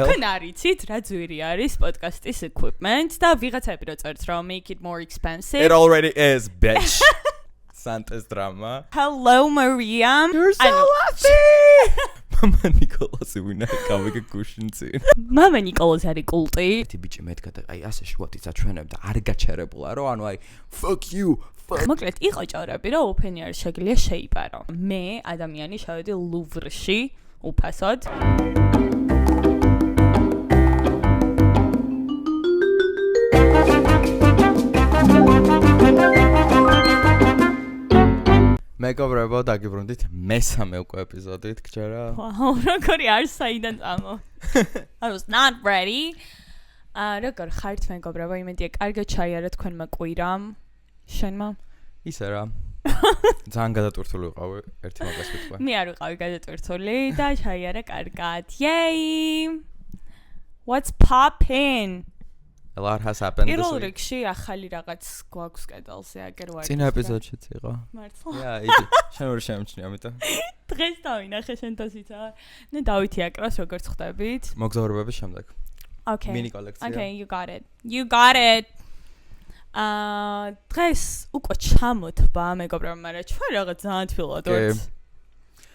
Თქვენ არიცით რა ძვირი არის პოდკასტის equipment და ვიღაცები რო წერს რომ make it more expensive. It already is, bitch. Santa's drama. Hello Maria. You're so lucky. Mama Nikolasi ვინა გავიგე გუშინცი. Mama Nikolasi არის კულტი. ერთი ბიჭი მეთქა და აი ასე შუათიც აჩვენებდა, არ გაჩერებულა რომ ანუ აი fuck you. მოკლედ იყო ჭორები რომ ოფენი არის შეგიძლია შეიპარო. მე ადამიანი შევედი ლუვრში უფასოდ. მეგობრებო, დაგიბრუნდით მესამე უკვე ეპიზოდით, გჯერა? ვაუ, როგორი არის საიდან წამო? I was not ready. როგორ ხართ მეგობრებო, იმედია კარგად ჩაიარა თქვენმა კვირამ. შენმა? ისე რა. ძალიან გადატვირთული ვიყავი, ერთი მაგას ვიტყვი. მე არ ვიყავი გადატვირთული და ჩაიარა კარგად. Yay! What's poppin'? A lot has happened this პირველ week. რიგში ახალი რაღაც გვაქვს კედელზე, აგერ ვარ. წინა ეპიზოდშიც იყო. მართლა? Yeah, იგი შენ ვერ შემჩნი ამიტომ. დღეს დავინახე შენ თოსიცა. ნუ დავითი აკრას როგორც ხდებით. მოგზაურობების შემდეგ. Okay. Mini collection. Okay, you got it. You got it. დღეს უკვე ჩამოთბა მეგობრებო, მაგრამ ჩვენ რაღაც ძალიან თბილად ვართ.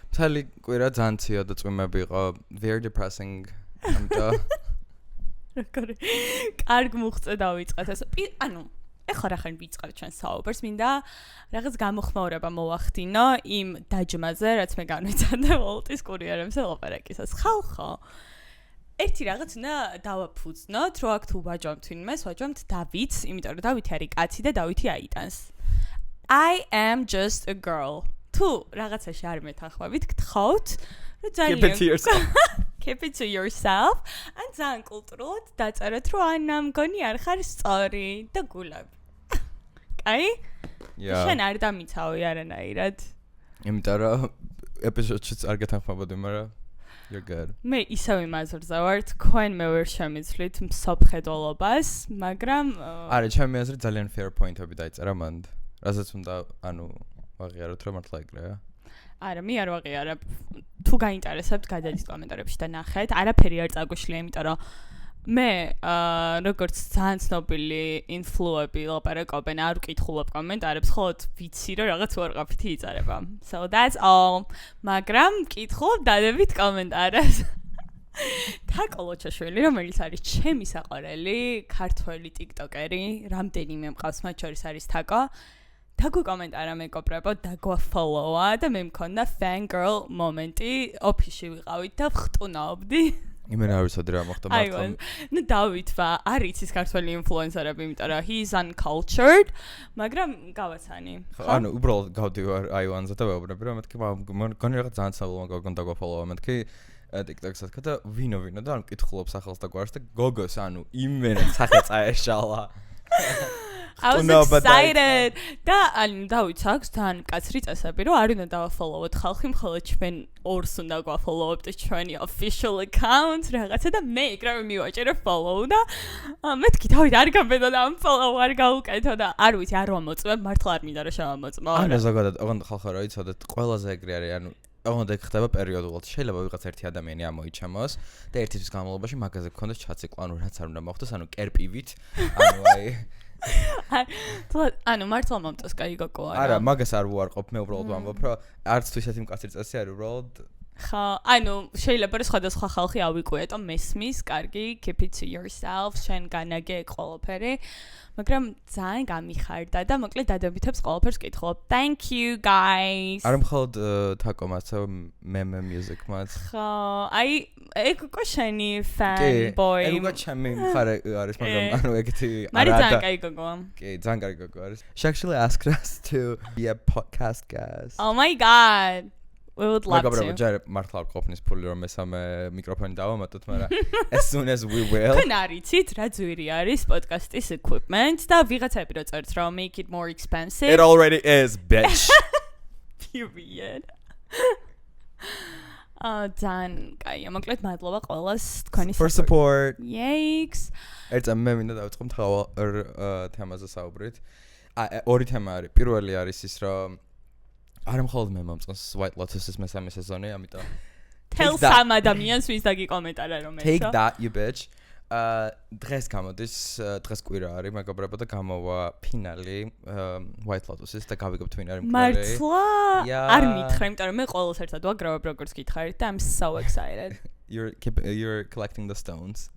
მთელი კვირა ძალიან ციო და წვიმები იყო. Very depressing. ამიტომ როგორი კარგ მუხწე დავიწყეთ ეს. ანუ ეხლა რახან ვიწყებ ჩვენ საუბარს, მინდა რაღაც გამოხმაურება მოვახდინო იმ დაჯმაზე, რაც მე განვიცადე ვოლტის კურიერებზე ლაპარაკისას. ხალხო ერთი რაღაც უნდა დავაფუძნოთ, რომ აქ თუ ვაჯამთ ვინმეს, ვაჯამთ დავითს, იმიტომ რომ დავითი არის კაცი და დავითი აიტანს. I am just a girl. თუ რაღაცაში არ მეთანხმებით, გთხოვთ, რომ ძალიან Keep it to yourself. Keep it to yourself. ან ძალიან კულტურულად დაწეროთ, რომ ანა მგონი არ ხარ სწორი და გულებ. კაი? Yeah. შენ არ დამიცავი არანაირად. იმიტომ რომ ეპიზოდშიც არ გეთანხმებოდი, მაგრამ you're good. მე ისევ იმაზრზე ვარ, თქვენ მე ვერ შემიძლით მსოფხედველობას, მაგრამ არა, ჩემი აზრით ძალიან fair point-ები დაიწერა მანდ. რასაც უნდა, ანუ ვაღიაროთ, რომ მართლა ეგრეა. არა, მე არ ვაღიარებ. თუ გაინტერესებთ, გადადით კომენტარებში და ნახეთ. არაფერი არ წაგვიშლია, იმიტომ რომ მე როგორც ძალიან ცნობილი ინფლუები ლაპარაკობენ, არ ვკითხულობ კომენტარებს, ხოლოდ ვიცი რომ რაღაც უარყოფითი იწერება. So that's all. მაგრამ ვკითხულობ დადებით კომენტარებს. თაკო ლოჩაშვილი, რომელიც არის ჩემი საყვარელი ქართველი ტიკტოკერი, რამდენიმე მყავს, მათ შორის არის თაკო. დაგვიკომენტარა მეგობრებო, დაგვაფოლოვა და მე მქონდა fangirl მომენტი, ოფისში ვიყავით და ვხტუნაობდი. იმენ არ ვიცოდი რა მოხდა მართლა. ნუ დავითვა, არის ის ქართველი ინფლუენსერები, იმიტომ რომ he's uncultured, მაგრამ გავაცანი. ანუ უბრალოდ გავდივარ აივანზე და ვეუბნები რომ მეთქი მგონი რაღაც ძალიან ცალო მაგონ დაგვაფოლოვა მეთქი TikTok-ს და ვინო და ანუ კითხულობს ახალს და გვარს და გოგოს ანუ იმენ სახე წაეშალა. I was excited. და ანუ დავით აქვს თან კაცრი წესები, რომ არ უნდა დავაფოლოვოთ ხალხი, მხოლოდ ჩვენ ორს უნდა გვაფოლოვოთ ჩვენი official account რაღაცა და მე ეგრევე მივაჭერე follow და მეთქი დავით არ გამბედო და ამ follow არ გაუკეთო და არ ვიცი არ ვამოწმებ, მართლა არ მინდა რომ შევამოწმო. ანუ ზოგადად ოღონდ ხალხო რა იცოდეთ, ყველაზე ეგრე არის, ანუ ოღონდ ეგ ხდება პერიოდულად. შეიძლება ვიღაც ერთი ადამიანი ამოიჩამოს და ერთი თვის განმავლობაში მაგაზე გქონდეს ჩაციკლ, ანუ რაც არ უნდა მოხდეს, ანუ კერპივით, ანუ აი ანუ მართლა მომწონს კაი გოგო არა. არა, მაგას არ ვუარყოფ, მე უბრალოდ ვამბობ, რომ არც თუ ისეთი მკაცრი წესი არის უბრალოდ. ხა, ანუ შეიძლება რომ სხვადასხვა ხალხი ავიკვიეტო მესმის, კარგი, keep it to yourself, შენ განაგე ყველაფერი, მაგრამ ძალიან გამიხარდა და მოკლედ დადებითებს ყველაფერს კითხულობ. Thank you guys. არ მხოლოდ თაკო მასე meme music-მაც. ხა, აი ეგ უკვე შენი fanboy. ეგ უკვე ჩემი მხარე არის, მაგრამ ანუ ეგეთი მაგრამ ძალიან კაი გოგოა. კი, ძალიან კაი გოგო არის. She actually asked us to be a podcast guest. Oh my god. We would love მეგობრებო, to. ჯერ მართლა არ ყოფნის ფული რომ მესამე მიკროფონი დავამატოთ, მაგრამ as soon as we will. თქვენ არიცით რა ძვირი არის პოდკასტის equipment და ვიღაცები რო წერს რომ make it more expensive. It already is, bitch. Period. ძალიან კაია, მოკლედ მადლობა ყველას თქვენი for support. Yikes. ერთ მე მინდა დავიწყო მთავარ თემაზე საუბრით. ორი თემა არის. პირველი არის ის რომ არ მხოლოდ მე მომწონს White Lotus-ის მესამე სეზონი, ამიტომ Tell some ადამიანს ვის დაგიკომენტარა რომ Take that you bitch. დღეს გამოდის დღეს კვირა არის მეგობრებო და გამოვა ფინალი White Lotus-ის და გავიგებთ ვინ არის მკვლელი. მართლა არ მითხრა, იმიტომ რომ მე ყოველს ერთად ვაგრავებ როგორც გითხარით და I'm so excited. You're collecting the stones.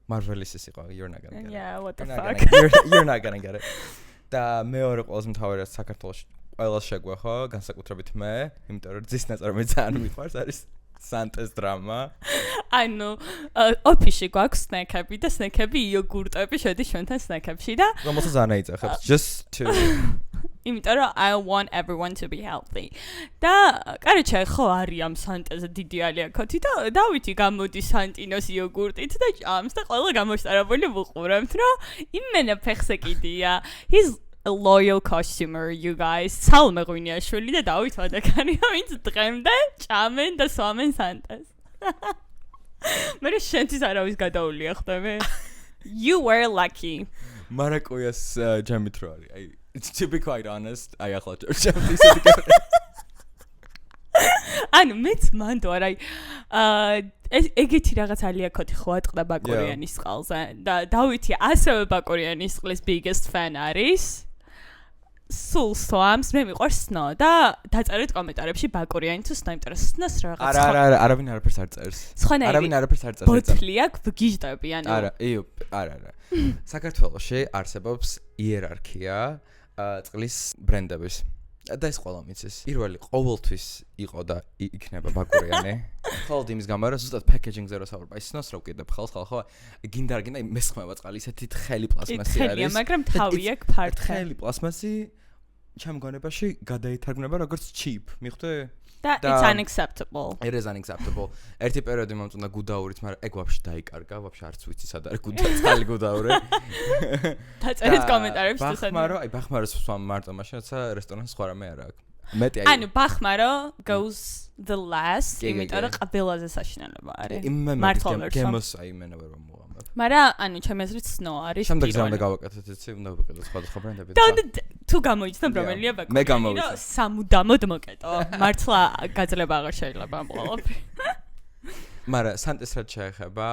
Marvelous is იყო, you're not gonna get it. Yeah, what the fuck. You're not gonna get it. და მეორე ყველაზე მთავარი საქართველოში ყველას შეგვეხო, განსაკუთრებით მე, იმიტომ რომ ძის ნაწარმი ძალიან მიყვარს არის Santa's drama. ანუ ოფისში გვაქვს სნეკები და სნეკები იოგურტები შედის ჩვენთან სნეკებში და რომელსაც ძალიან აიძახებს just to იმიტომ რომ I want everyone to be healthy. და კაროჩე ხო არის ამ სანტაზე დიდი ალიაკოთი და დავითი გამოდის სანტინოს იოგურტით და ჭამს და ყველა გამოშტარებული ვუყურებთ რომ იმენა ფეხზე კიდია. He's a loyal customer, you guys. Salme Ღვინიაშვილი და დავით ვადაკანია, ვინც დღემდე ჭამენ და სვამენ სანტას. მე შენთვის არავის გადაულია ხდები. You were lucky. მარაკოიას ჯემით რო არის. აი, to be quite honest, აი ახლა ჯემით ისეთი გაკეთე. ანუ მეც მანდ ვარ, აი ეგეთი რაღაც ალიაკოთი ხო ატყდა ბაკურიანის წყალზე და დავითი ასევე ბაკურიანის წყლის biggest fan არის. სულ სვამს, მე მიყვარს სნო და დაწერეთ კომენტარებში ბაკურიანი თუ სნო, იმიტომ რომ სნოს რაღაც არა, არავინ არაფერს არ წერს. არავინ არაფერს არ წერს. ბოთლი აქვს, ვგიჟდები, ანუ არა. საქართველოში არსებობს იერარქია წყლის ბრენდების. და ეს ყველა მიცის. პირველი ყოველთვის იყო და იქნება ბაკურიანი. ხოლმე იმის გამო რომ ზუსტად packaging-ზე რო საუბრობ, აი სნოს რო ვკიდებ ხო, გინდა არ გინდა მესხმება წყალი, ისეთი თხელი პლასმასი არის. თხელია, მაგრამ თავი აქვს ფარტხე. თხელი პლასმასი ჩემ გონებაში გადაითარგმნება როგორც cheap. მიხვდე? და it's unacceptable. It is unacceptable. ერთი პერიოდი მომწონდა გუდაურით, მაგრამ ეგ ვაფშე დაიკარგა, ვაფშე არც ვიცი სად არის წყალი გუდაური. დაწერეთ კომენტარებში თუ სად. ბახმარო სვამ მარტო მაშინ, რაცა რესტორანში სხვა რამე არ აქვს. მეტი აი. ანუ ბახმარო goes the last, იმიტომ რომ ყველაზე საშინელება არის. მართლა გემოს აი მენა ვერ მომუღამებ. მაგრამ ანუ ჩემი აზრით სნო არის. შემდეგ ზამდა გავაკეთეთ, იცი, უნდა ვიყიდოთ სხვადასხვა ბრენდები. და თუ გამოიცნო რომელია ბაკურიანი. მე გამოვიცნო. სამუდამოდ მოკეტო. მართლა გაძლება აღარ შეიძლება ამ ყველაფერი. მაგრამ სანტეს რაც შეეხება,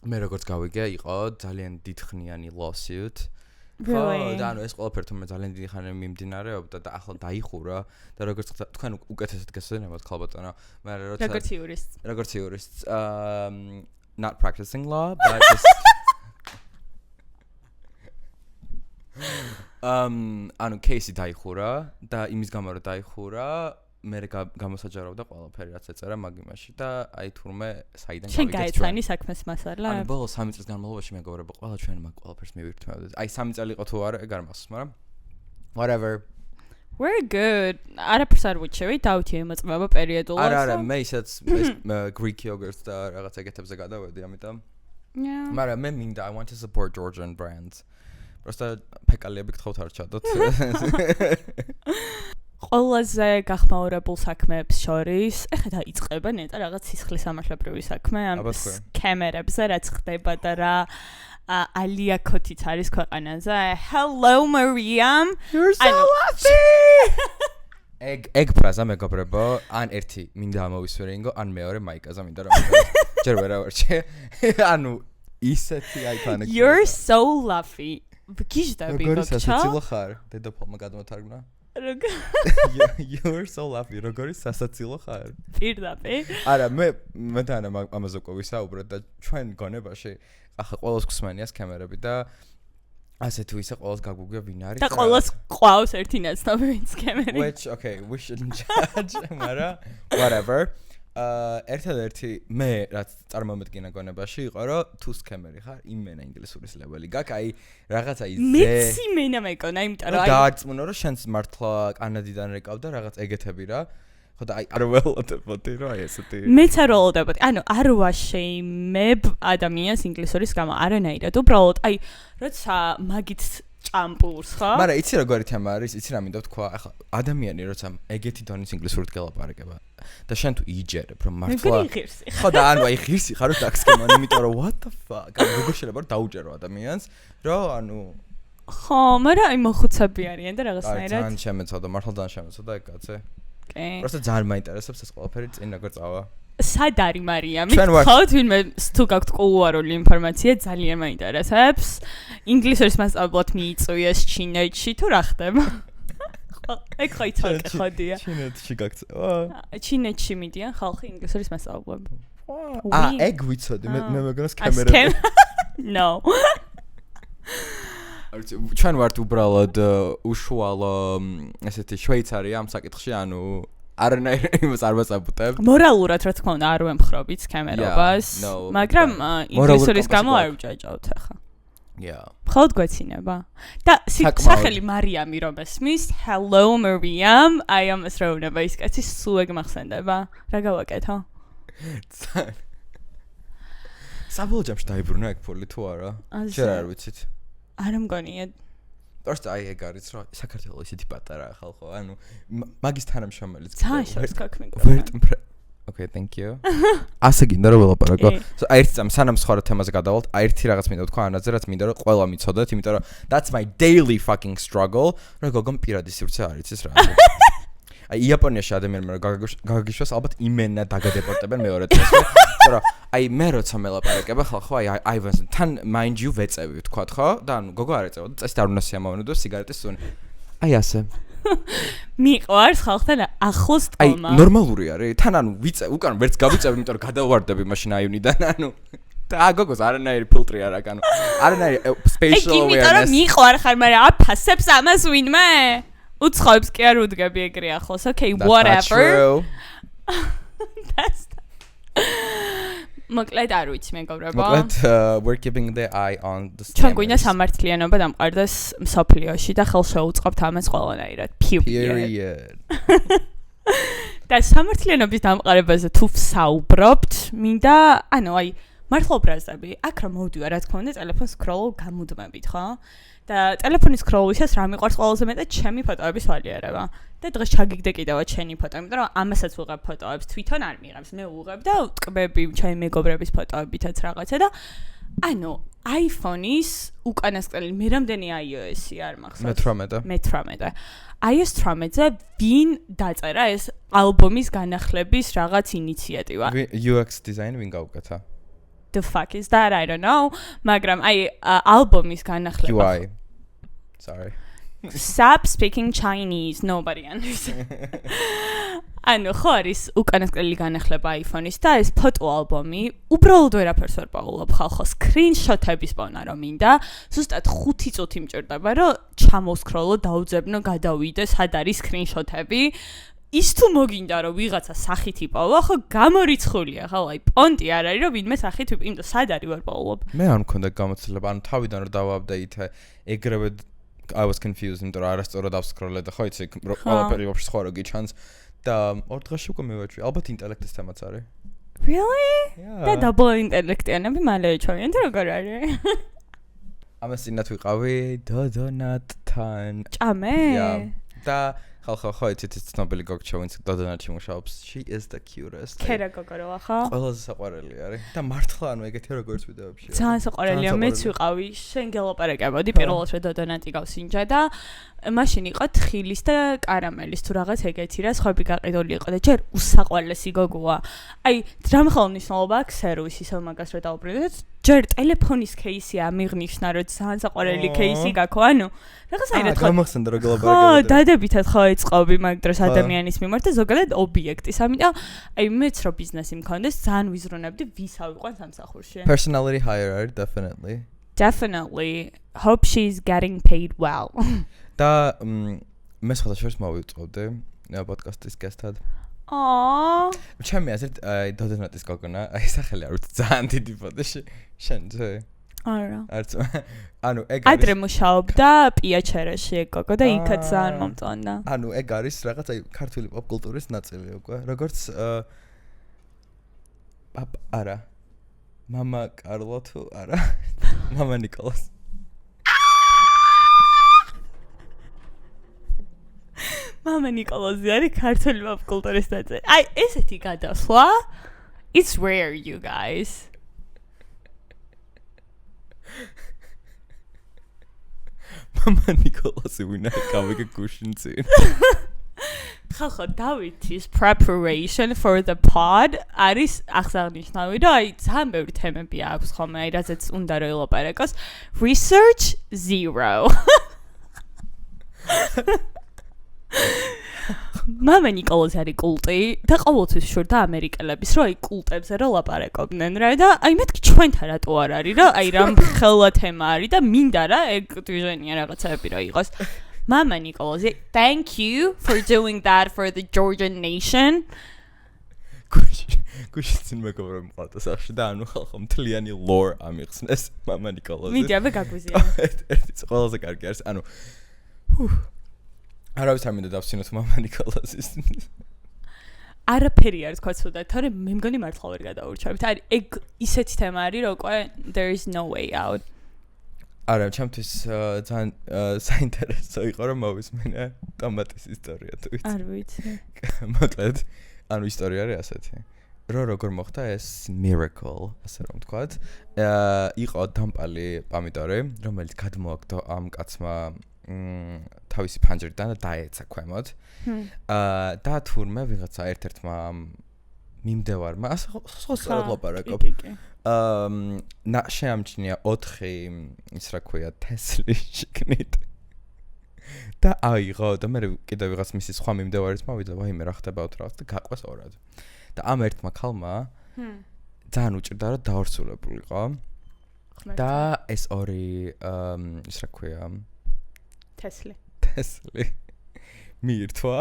მე როგორც გავიგე, იყო ძალიან დიდხნიანი lawsuit. Really? და ანუ ეს ყველაფერი თუმცა ძალიან დიდი ხანი მიმდინარეობდა და ახლა დაიხურა და როგორც თქვენ უკეთესად გესწრებათ ხალბატონო, მაგრამ როცა როგორც იურისტ not practicing law but just ანუ кейსი დაიხურა და იმის გამო რომ დაიხურა მე გამოსაჯაროვდა ყველაფერი რაც ეწერა მაგ იმაში და აი თურმე საიდან გავიგეთ ჩვენ გაეცანი საქმეს მასალა ანუ ბოლო 3 წლის განმავლობაში მეგობრებო ყველა ჩვენ მაგ ყველაფერს მივირთმევდით აი 3 წელი იყო თუ არა ეგ არ მახსოვს მაგრამ whatever we're good არაფერს არ ვუჩევი დავითი ემოწმება პერიოდულად არა მე ისაც Greek yogurt და რაღაც ეგეთებზე გადავედი ამიტომ მაგრამ მე მინდა I want to support Georgian brands просто ფეკალიები გთხოვთ არ ჩადოთ ყველაზე გახმაურებულ საქმეებს შორის ეხლა დაიწყება ნეტა რაღაც სისხლის სამართლებრივი საქმე ამ კამერებზე რაც ხდება და რა ალიაკოთიც არის ქვეყანაზე hello Mariam you're so lucky ეგ ფრაზა მეგობრებო ან ერთი მინდა ამოვისვერინგო ან მეორე მაიკაზე მინდა რომ ჯერ ვერ ავარჩე ანუ ისეთი აიქონიკ you're so lucky ვგიჟდები გოგჩა როგორ სასაცილო ხარ დედოფალმა გადმოთარგმნა you're so lucky როგორი სასაცილო ხარ პირდაპირ არა მე თან ამაზე უკვე ვისაუბრეთ და ჩვენ გონებაში ახლა ყოველს გსმენიას კამერები და ასე თუ ისე ყოველს გაგვიგია ვინ არის და ყოველს ყავს ერთი ნაცნობი ვინც კამერი which okay we shouldn't judge მაგრამ whatever ერთადერთი მე რაც წარმომედგინა გონებაში იყო რომ თუ სკემერი ხარ იმენა ინგლისურის ლეველი გაქვს აი რაღაცა ის მეც იმენა მეკონა იმიტომ რომ აი დაარწმუნო რომ შენს მართლა კანადიდან რეკავდა რაღაც ეგეთები რა ხო და აი არ ველოდებოდი რა ესეთი მეც არ ველოდებოდი ანუ არ ვაშეიმებ ადამიანს ინგლისურის გამო არანაირად უბრალოდ აი როცა მაგით ჭამპურს ხო მაგრამ იცი როგორი თემა არის იცი რა მინდა ვთქვა ახლა ადამიანი როცა ეგეთი დონის ინგლისურით გელაპარაკება და შენ თუ იჯერებ რომ მართლა ხო და ანუ აი ღირსი ხარ რომ დაგსკემან იმიტომ რომ what the fuck როგორ შეიძლება რომ დაუჯერო ადამიანს რომ ანუ ხო მაგრამ აი მოხუცები არიან და რაღაცნაირად ძალიან შემეცოდა მართლა ძალიან შემეცოდა ეგ კაცი კი просто ძალიან მაინტერესებს ეს ყველაფერი წინ როგორ წავა სად არის მარიამი? ჩვენ ვართ. ხავთ ვინმე თუ გაქვთ კულუარული ინფორმაცია ძალიან მაინტერესებს. ინგლისურის მასწავლებლად მიიწვიეს ჩინეთში თუ რა ხდება? ეგ ხო იცოდი ხოდია. ჩინეთში გაქცევა? ჩინეთში მიდიან ხალხი ინგლისურის მასწავლებლად. ეგ ვიცოდი მე მეგონას კამერები. No. ჩვენ ვართ უბრალოდ უშუალო ესეთი შვეიცარია ამ საკითხში, ანუ არანაირ იმას არ ვაწაბუტებ. მორალურად რა თქმა უნდა არ ვემხრობიც კამერობას, მაგრამ ინგლისურის გამო არ ვჭაჭავთ ახლა. Yeah. მხოლოდ გვეცინება. და სახელი მარიამი რომ ესმის, hello Mariam, I am astronomer. ის კაცი სულ ეგ მახსენდება. რა გავაკეთო? საბოლოო ჯამში დაიბრუნა ეგ ფული თუ არა? შენ არ ვიცით? არ მგონია. просто აი ეგ არის რომ საქართველოს ისეთი პატარა ხალხო, ანუ მაგის თანამშრომელიც ცაშობს გაკმიგო. Okay, thank you. ასე გინდა რომ ველაპარაკო. აი ერთი წამ სანამ სხვა თემაზე გადავალთ, აი ერთი რაღაც მინდა თქვა ანაზე, რაც მინდა რომ ყველა მიცოდეთ, იმიტომ რომ that's my daily fucking struggle. რა გოგომ პირადი სივრცე არ იცის რა. აი იაპონიაში ადამიანმა გაგაგიშვას ალბათ იმენა დაგადეპორტებენ მეორე დღეს. მაგრამ აი მე როცა მელაპარაკება ხალხო, აი აივანს თან mind you ვეწევი ვთქვათ ხო? და ანუ გოგო არ ეწევა და წესით არ უნდა სიამოვნო და სიგარეტის სუნი. აი ასე. მიყვარს ხალხთან ახლოს თქმა. აი ნორმალური არის. თან ანუ უკან ვერც გავიწევი, იმიტომ რომ გადავარდები მაშინ აივნიდან, ანუ და გოგოს არანაირი ფილტრი არ აქვს, ანუ არანაირი spatial awareness. იმიტომ რომ მიყვარ ხარ, მაგრამ აფასებს ამას ვინმე? უცხოებს კი არ უდგები ეგრე ახლოს. Okay, whatever. That's მოკლედ არ ვიცი მეგობრებო. მოკლედ we're keeping the eye on the ჩვენ გვინდა სამართლიანობა დამყარდეს მსოფლიოში და ხელს შეუწყობთ ამას ყველანაირად. Period. და სამართლიანობის დამყარებაზე თუ ვსაუბრობთ, მინდა, ანუ აი მართლა ბრაზდები, აქ რა მოვდივარ, რა თქმა უნდა, ტელეფონს სკროლ გამუდმებით, ხო? და ტელეფონის სკროლისას რა მიყვარს ყველაზე მეტად ჩემი ფოტოების ვალიერება. და დღეს ჩაგიგდე კიდევაც შენი ფოტო, იმიტომ რომ ამასაც ვუღებ ფოტოებს, თვითონ არ მიღებს. მე ვუღებ და ვტკბები ჩემი მეგობრების ფოტოებითაც რაღაცა და ანუ iPhone-ის უკანასკნელი მე რამდენი iOS-ი არ მახსოვს. მე18. iOS 18-ზე ვინ დაწერა ეს ალბომის განახლების რაღაც ინიციატივა? UX design ვინ გაუკეთა? The fuck is that? I don't know. მაგრამ აი ალბომის განახლება. UI. Sorry. Stop speaking Chinese. Nobody understands. ანუ ხო არის უკანასკნელი განახლება iPhone-ის და ეს ფოტო ალბომი უბრალოდ ვერაფერს ვერ პაულობ ხალხო სკრინშოტების პოვნა რომ მინდა ზუსტად 5 წუთი მჭირდება რომ ჩამოვსკროლო დაუძებნო გადავიდე სად არის სკრინშოტები ის თუ მოგინდა რომ ვიღაცა სახით იპოვო ხო გამორიცხულია ხო აი პონტი არ არის რომ ვინმე სახით ვიპოვო სად არის ვერ პაულობ მე არ მქონდა გამოცდილება ანუ თავიდან რომ დავაპდეითე ეგრევე I was confused იმიტომ რომ არასწორად ავსკროლე და ხო იცი ყველაფერი ვაფშე სხვა რო გიჩანს და ორ დღეში უკვე მივაჩვი ალბათ ინტელექტის თემაც არის Really? და double ინტელექტიანები მალე ეჩვევიან და როგორ არის? ამას წინათ ვიყავი დოდონატთან ჭამე? და ხო იცით ის ცნობილი გოგჩა ვინც დოდონატში მუშაობს she is the cutest ქერა გოგო რა ხო? ყველაზე საყვარელი არის და მართლა ანუ ეგეთი როგორც ვიდეოებში ძალიან საყვარელია მეც ვიყავი შენ გელაპარაკებოდი პირველად რომ დოდონატი გავსინჯა და მაშინ იყო თხილის და კარამელის თუ რაღაც ეგეთი რა სხვები გაყიდული იყო და ჯერ უსაყვარლესი გოგოა აი დრამხელ მნიშვნელობა აქვს სერვისი ისე მაგას რომ დაუბრუნდეთ ჯერ ტელეფონის кейსი ამიღნიშნა რომ ძალიან საყვარელი кейსი გაქო ანუ რაღაცაირად ხო გამახსენდა რომ გელაპარაკებოდი ხო დადებითად ხო ეწყობი მაგ დროს ადამიანის მიმართ და ზოგადად ობიექტის ამიტომ აი მეც რო ბიზნესი მქონდეს ძალიან ვიზრუნებდი ვის ავიყვან სამსახურში personality hire definitely hope she's getting paid well და მე სხვადასხვას მოვიწოდე პოდკასტის გესტად ჩემი აზრით დოდონატის გოგონა აი სახელი არ ვიცი ძალიან დიდი ფოტოში შენ ძე არა არც ანუ ეგ არის ადრე მუშაობდა პიაჩერაში ეგ გოგო და იქაც ძალიან მომწონდა ანუ ეგ არის რაღაც აი ქართული პოპ კულტურის ნაწილი უკვე როგორც არა მამა კარლო თუ არა მამა ნიკოლას მამა ნიკოლოზი არის ქართული პოპ კულტურის ნაწილი. აი, ესეთი გადასვლა it's rare you guys. მამა ნიკოლოზი ვინა გავიგე გუშინცი. ხალხო დავითის preparation for the pod არის აღსანიშნავი და აი ძალიან ბევრი თემები აქვს ხოლმე აი რაზეც უნდა რომ ელაპარაკოს research 0 მამა ნიკოლოზი არის კულტი და ყოველთვის შურდა ამერიკელების რომ აი კულტებზე რომ ლაპარაკობდნენ რა და აი მეთქი ჩვენთან რატო არ არის რა აი რამ ხელა თემა არის და მინდა რა ეგ დიჟენია რაღაცები რომ იყოს მამა ნიკოლოზი thank you for doing that for the Georgian nation გუშინ მეგობრებო მყავდა სახში და ანუ ხალხო მთლიანი lore ამიხსნეს მამა ნიკოლოზი მიდი აბა გაგვიზია ერთ ყველაზე კარგი არის ანუ არავის არ მინდა დავსინოთ მამა ნიკოლოზის არაფერი არის თქვა ცუდად თორემ მე მგონი მართლა ვერ გადაურჩევით არის ეგ ისეთი თემა არის რომ უკვე there is no way out არა ჩემთვის ძალიან საინტერესო იყო რომ მოვისმენე ტომატის ისტორია თუ არ ვიცი მოკლედ ანუ ისტორია არის ასეთი რომ როგორ მოხდა ეს miracle ასე რომ ვთქვათ იყო დამპალი პომიდორი რომელიც გადმოაგდო ამ კაცმა თავისი ფანჯრიდან და დაეცა ქვემოთ და თურმე ვიღაცა ერთ-ერთმა მიმდევარმა ასე ხო ლაპარაკობ შეამჩნია 4 ის რა ქვია თესლის შიგნით და აიღო და მე კიდევ ვიღაც მისი სხვა მიმდევარის მოვიდა ვაიმე რა ხდებაოთ რაღაც და გაყვეს ორად და ამ ერთმა ქალმა ძალიან უჭირდა რომ დაორსულებულიყო და ეს ორი ის რა ქვია თესლი მიირთვა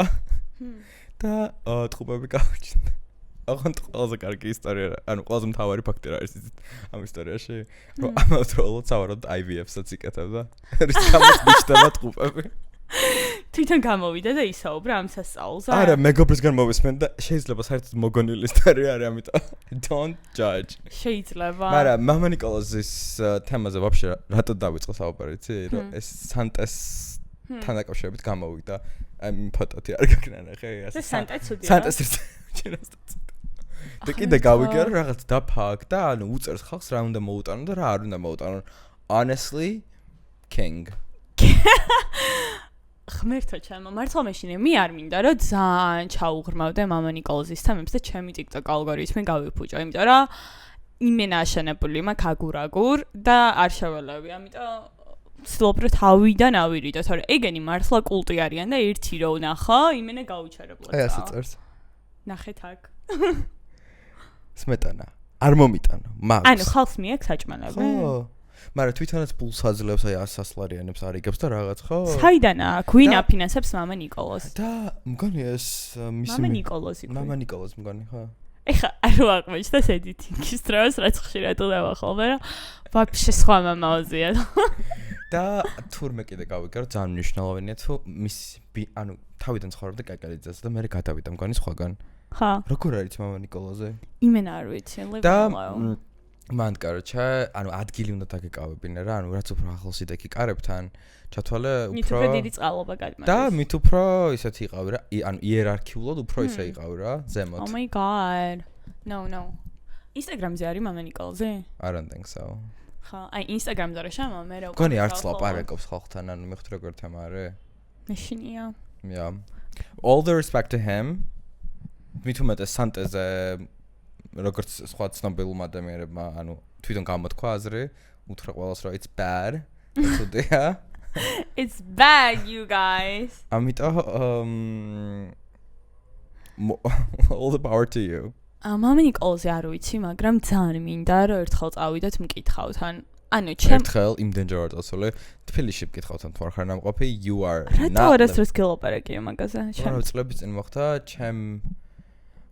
და ტყუპები გავუჩნდა აღარ ყველაზე კარგი ისტორია ანუ ყველაზე მთავარი ფაქტი რა არის ამ ისტორიაში რომ ამავდროულად სავარაუდოდ IVF-საც იკეთებდა რის გამოც მიჩნდება ტყუპები თვითონ გამოვიდა და ისაუბრა ამ სასწაულზე არა მეგობრისგან მოვისმენ და შეიძლება საერთოდ მოგონილი ისტორია არის ამიტომ don't judge შეიძლება მაგრამ მამა ნიკოლოზის თემაზე ვაფშე რატო დავიწყო საუბარი იცი რომ ეს სანტეს თან დაკავშირებით გამოვიდა აი ფოტოთი არ გაგნანახე ასე სანტე ცუდია სანტეს და კიდე გავიგე რომ რაღაც დაფაქ და ანუ უწერს ხალხს რა უნდა მოუტანო და რა არ უნდა მოუტანო honestly king ღმერთო ჩემო მართლა მეშინე მე არ მინდა რომ ძალიან ჩაუღრმავდე მამა ნიკოლოზის თემებს და ჩემი TikTok ალგორითმი გავიფუჭო იმიტომ რომ იმენა აშენებული მაქვს აგურაგურ და არ შეველევი ამიტომ ვცდილობ რომ თავიდან ავირიდო თორე ეგენი მართლა კულტი არიან და ერთი რო ვნახო იმენა გაუჩერებლად აი ასე წერს ნახეთ აქ სმეტანა არ მომიტანო მაგს ანუ ხალხს მიაქვს საჭმელები ხო მაგრამ თვითონაც პულს აძლევს აი 100 ლარიანებს არიგებს და რაღაც ხო საიდან აქვს ვინ აფინანსებს მამა ნიკოლოზს და მგონი ეს მისი მამა ნიკოლოზი მგონი ხო ეხა არ ვაყმეჭდას editing-ის დროს რაც ხშირად უდება ხოლმე რომ ვაფშე სხვა მამაოზია და თურმე კიდე გავიგე რომ ძალიან მნიშვნელოვანია თუ მის ანუ თავიდან ცხოვრობდა კაკალიძეზე და მე გადავიდა მგონი სხვაგან ხა როგორ არის მამა ნიკოლოზი იმენა არ ვიცი და მან კაროჩა ანუ ადგილი უნდა დაგეკავებინე რა ანუ რაც უფრო ახლოს იდექი კარებთან ჩათვალე უფრო დიდი წყალობა გადმოდის და მით უფრო ისეთი იყავი რა ანუ იერარქიულად უფრო ისე იყავი რა ზემოთ oh my god no Instagram-ზე არის მამა ნიკოლოზი I don't think so ხა აი Instagram-ზე რა შემა მე რა გონი არც ლაპარაკობს ხალხთან ანუ მე ხთ როგორ თემა არის მეშინია yeah all the respect to him მით უმეტეს სანტეზე როგორც სხვა ცნობილმა ადამიანებმა ანუ თვითონ გამოთქვა აზრი უთხრა ყველას რომ it's bad ცუდია it's bad you guys ამიტომ all the power to you მამა ნიკოლოზი არ ვიცი მაგრამ ძალიან მინდა რომ ერთხელ წავიდეთ მკითხავთ ანუ ჩემ ერთხელ იმდენჯერ არ წასულე თბილისში მკითხავთ თუ არ ხარ ნამყოფი you are რატო არასდროს გელაპარაკია მაგაზე ჩემ წლების წინ მოხდა ჩემ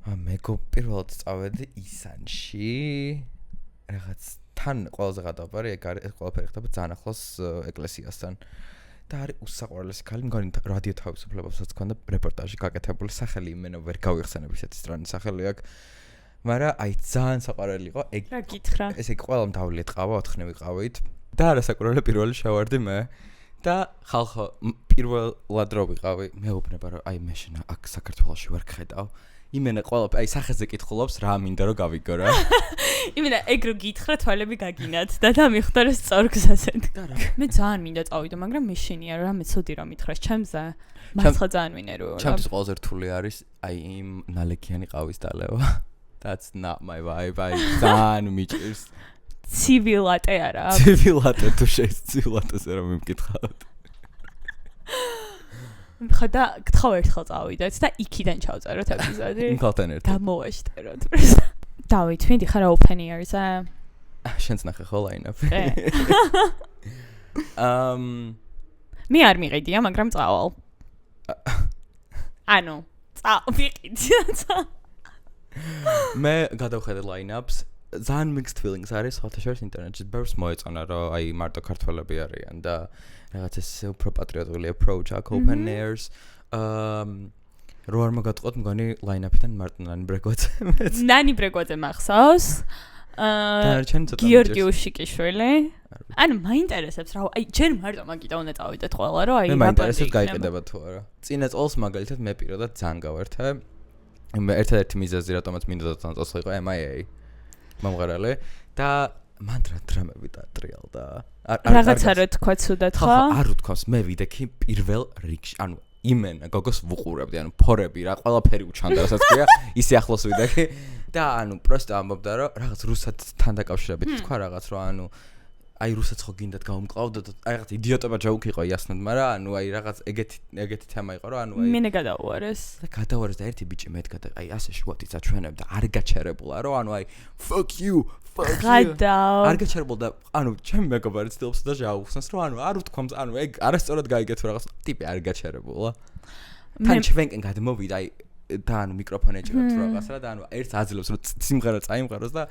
მეგო პირველად წავედი ისანში რაღაც თან ყველაზე გადავყარე ეგ არის ყველაფერი ხდება ძალიან ახლოს ეკლესიასთან და არის უსაყვარლესი ქალი მგონი რადიო თავისუფლებასაც ჰქონდა რეპორტაჟი გაკეთებული სახელი იმენა ვერ გავიხსენებ ისეთი სტრანი სახელი აქვს მაგრამ აი ძალიან საყვარელი იყო ეგ რა გითხრა ეს ეგ ყველამ დავლიეთ ყავა 4 ვიყავით და არასაკურველი პირველი შევარდი მე და ხალხო პირველად რო ვიყავი მეუბნება რომ აი მე შენ აქ საქართველოში ვარ ხედავ იმენა ყველა აი სახეზე კითხულობს რა მინდა რომ გავიგო რა. იმენა ეგ რო გითხრა თვალები გაგინათ და დამიხდა რომ სწორ გზაზე. მე ძალიან მინდა წავიდო, მაგრამ მე შენია რა მე ცუდი რომ მითხრას ჩემზე. მაცხა ძალიან მინერვე. ჩემთვის ყველაზე რთული არის აი იმ ნალექიანი ყავის დალევა. That's not my vibe. აი ძალიან მიჭირს. ცივილატე არა. ცივილატე თუ ცივილატეზე რომ მიმკითხავთ. ხოდა გთხოვ ერთხელ წავიდეთ და იქიდან ჩავწეროთ ეპიზოდი. იმხალთან ერთად. დამოვაშტეროთ. დავით, მიდი ხარ open ears-ზე? შენც ნახე ხო line-up. მე არ მიყიდია, მაგრამ წავალ. ანუ, ვიყიდე. მე გადავხედე line-ups. ძალიან mixed feelings არის ხოთაშორის ინტერნეტში. ბევრს მოეწონა რომ აი მარტო ქართველები არიან და რაღაც ეს უფრო პატრიოტული approach აქ open airs. რო არ მოგატყოთ მგონი line-up-იდან მარტო ნანი ბრეგვაძე. ნანი ბრეგვაძე მახსოვს. დანარჩენი ცოტა გიორგი უშიკიშვილი. ანუ მაინტერესებს რა, აი ჯერ მარტო მაგიტა უნდა წავიდეთ ყველა რომ აი მე მაინტერესებს გაიყიდება თუ არა. წინა წელს მაგალითად მე პირადად ძალიან გავერთე. ერთადერთი მიზეზი რატომაც მინდოდა თან წელს იყო MIA. მომღერალი და მანდ რა დრამები დატრიალდა. რაღაცა რო თქვა ცუდად ხო? არ უთქვამს, მე ვიდექი პირველ რიგში, ანუ იმენა გოგოს ვუყურებდი, ანუ ფორები რა, ყველაფერი უჩანდა, რასაც ქვია, ისე ახლოს ვიდექი და ანუ პროსტო ამბობდა რომ რაღაც რუსეთთან დაკავშირებით თქვა რაღაც რომ ანუ აი რუსეთს ხო გინდათ გავუმკლავდოთ, აი რაღაც იდიოტობა ჯოუკი იყო იასნად, მაგრამ ანუ აი რაღაც ეგეთი თემა იყო რომ ანუ აი მე გადაუარეს. და გადაუარეს და ერთი ბიჭი მედგა და აი ასე შუათიც აჩვენებდა, არ გაჩერებულა რომ ანუ აი fuck you. არ გაჩერებულ და ანუ ჩემი მეგობარი ცდილობს და ჟაუხსნას რომ ანუ არ უთქვამს ანუ ეგ არასწორად გაიგეთ რაღაც ტიპი არ გაჩერებულა. თან ჩვენკენ გადმოვიდა აი და ანუ მიკროფონი ეჭირა თუ რაღაცა და ანუ ერთს აძლევს რომ სიმღერა წაიმღეროს და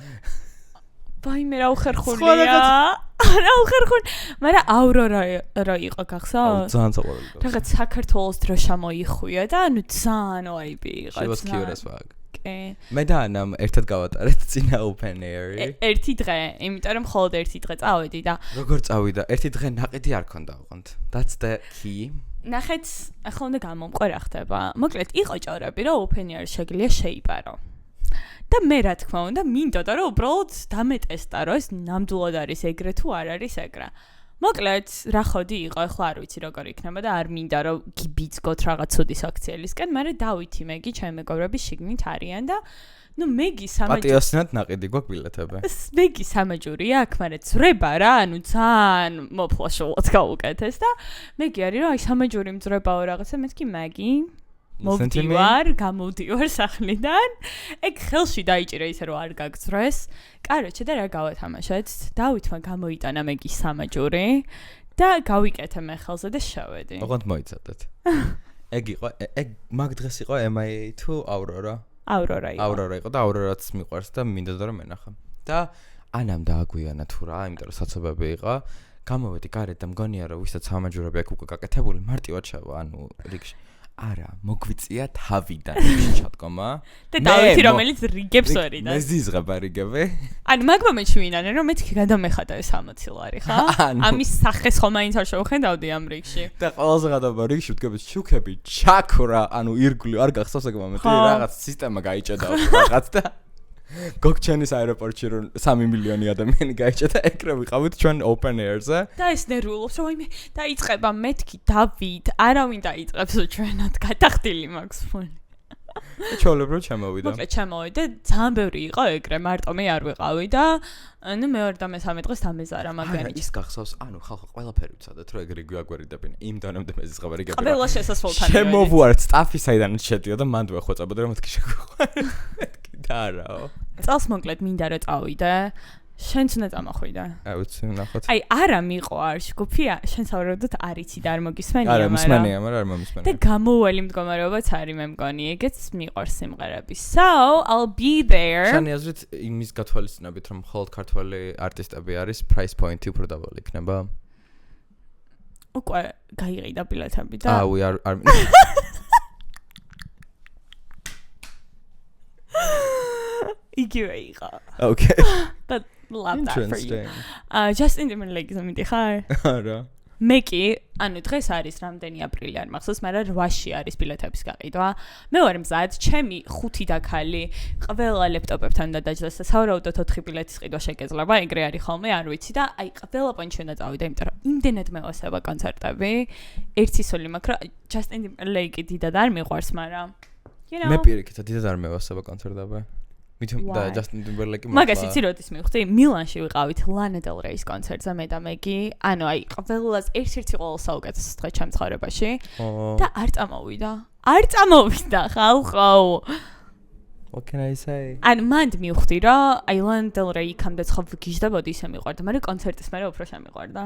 ვაი მე რა უხერხულია. რა უხერხული. მაგრამ აურორა რა იყო გახსოვთ? ძალიან საყვარელი. რაღაც საქართველოს დროშა მოიხუია და ანუ ძალიან ვაიბი იყო. She was cute as fuck. მე და ანამ ერთად გავატარეთ წინა open air-ი. ერთი დღე, იმიტომ რომ მხოლოდ ერთი დღე წავედი და როგორ წავიდა? ერთი დღე ნაყიდი არ ქონდა ოღონდ. That's the key. ნახეთ, ახლა უნდა გამომყვე რა ხდება. მოკლედ იყო ჭორები, რომ open air შეგვიძლია შეიპარო. და მე რა თქმა უნდა მინდოდა რომ უბრალოდ დამეტესტა რომ ეს ნამდვილად არის ეგრე თუ არ არის ეგრე. მოკლედ რა ხოდი იყო, ახლა არ ვიცი როგორ იქნება და არ მინდა რომ გიბიძგოთ რაღაც ცუდის აქციელისკენ, მაგრამ დავითი მეგი ჩემი მეგობრები შიგნით არიან და ნუ მეგი პატიოსნად ნაყიდი გვაქვს ბილეთები. მეგი სამაჯურია აქ, მაგრამ ძრება რა, ანუ ძალიან მოფლაშულად გავუკეთეს და მეგი არის რომ აი სამაჯური მძრებაო რაღაცა, მეთქი მეგი გამოდივარ სახლიდან. ეგ ხელში დაიჭირა ისე რომ არ გაგძრეს. კაროჩე და რა გავათამაშეთ? დავითმა გამოიტანა მეგის სამაჯური და გავიკეთე მე ხელზე და შევედი. ოღონდ მოიცადეთ. ეგ იყო, ეგ მაგ დღეს იყო MIA თუ Aurora? Aurora იყო. Aurora იყო და Aurora-ც მიყვარს და მინდოდა რომ მენახა. და ანამ დააგვიანა თუ რა, იმიტომ რომ საცობები იყო. გამოვედი გარეთ და მგონია რომ ვისაც სამაჯურები აქ უკვე გაკეთებული, მარტივად შევა, ანუ რიგში. არა, მოგვიწია თავიდან ჩატკომა. და დავითი რომელიც რიგებს ვერიდა. მე ზიზღება რიგები. ანუ მაგ მომენტში ვინანენ რომ მეთქი გადამეხადა ეს 60 ლარი ხა? ამის სახეს ხომ მაინც არ შევხედავდი ამ რიგში. და ყველაზე გადავა რიგში ვდგებით შუქები, ჩაქრა, ანუ ირგვლივ არ გახსოვს ეგ მომენტი, რაღაც სისტემა გაიჭედა რაღაც და გოგჩენის აეროპორტში რომ 3 მილიონი ადამიანი გაიჭედა, ეგრე ვიყავით ჩვენ open air-ზე. და ეს ნერვიულობს რომ აი მე დაიწყება მეთქი დავით, არავინ დაიწყებს ჩვენად გადახდილი მაქვს ფონი. ჩაოლებრო ჩამოვიდა. მოკლედ ჩამოვიდა, ძალიან ბევრი იყო ეგრე, მარტო მე არ ვიყავი და ანუ მეორე და მესამე დღეს დამეზარა მაგარი. ის გახსოვს, ანუ ხალხო ყველაფერი უცადეთ რომ ეგრე გვაგვერიდებინ. იმ დონემდე მე ზღაბ რიგები. ყველა შესასვლელთან. შემოვუართ სტაფი საიდანაც შედიოდა, მანდ ვეხვეწებოდი რომ მეთქი შეგვიყვარეთ. მეთქი და არაო. წელს მოკლედ მინდა რომ წავიდე. შენც უნდა წამოხვიდე. აუცი ნახოთ. აი არა მიყო არ შეგუფი, შენ საუბრობდით არ იცი და არ მოგისმენია, მაგრამ არა მისმენია, მაგრამ არ მომისმენია. და გამოუველი მდგომარეობაც არის მე მგონი, ეგეც მიყვარს სიმღერები. So, I'll be there. შენი აზრით იმის გათვალისწინებით რომ მხოლოდ ქართველი არტისტები არის, price point-ი უფრო დაბალი იქნება? უკვე გაიყიდა ბილეთები და აუ არ იგივე იყო. Okay. But love that for you. Interesting. Justin Timberlake-ზე მიდიხარ? არა. მე კი, ანუ დღეს არის რამდენი აპრილი არ მახსოვს, მაგრამ 8-ში არის ბილეთების გაყიდვა. მე ვარ მზად, ჩემი 5 დაქალი ყველა ლეპტოპებთან უნდა დაჯდეს და სავარაუდოდ 4 ბილეთის ყიდვა შეგეძლება, ეგრე არის ხოლმე, არ ვიცი და აი ყველა პონჩი უნდა წავიდე, იმიტომ რომ იმდენად მევასება კონცერტები. ერთი სული მაქვს, რომ Justin Timberlake დიდად არ მიყვარს, მაგრამ მე პირიქით დიდად არ მევასება კონცერტები. მithom და Justin Timberlake მაგას იცი როდის მივხვდი მილანში ვიყავით Lana Del Rey-ის კონცერტზე მე და მეგი ანუ აი ყველას ერთ-ერთი ყველა საუკეთესო დღე ჩემ ცხოვრებაში და არ წამოვიდა ხალხო What can I say? ან მანდ მივხვდი რომ აი Lana Del Rey იქამდე ხო ვგიჟდებოდი ისე მიყვარდა მაგრამ კონცერტის მერე უფრო შემიყვარდა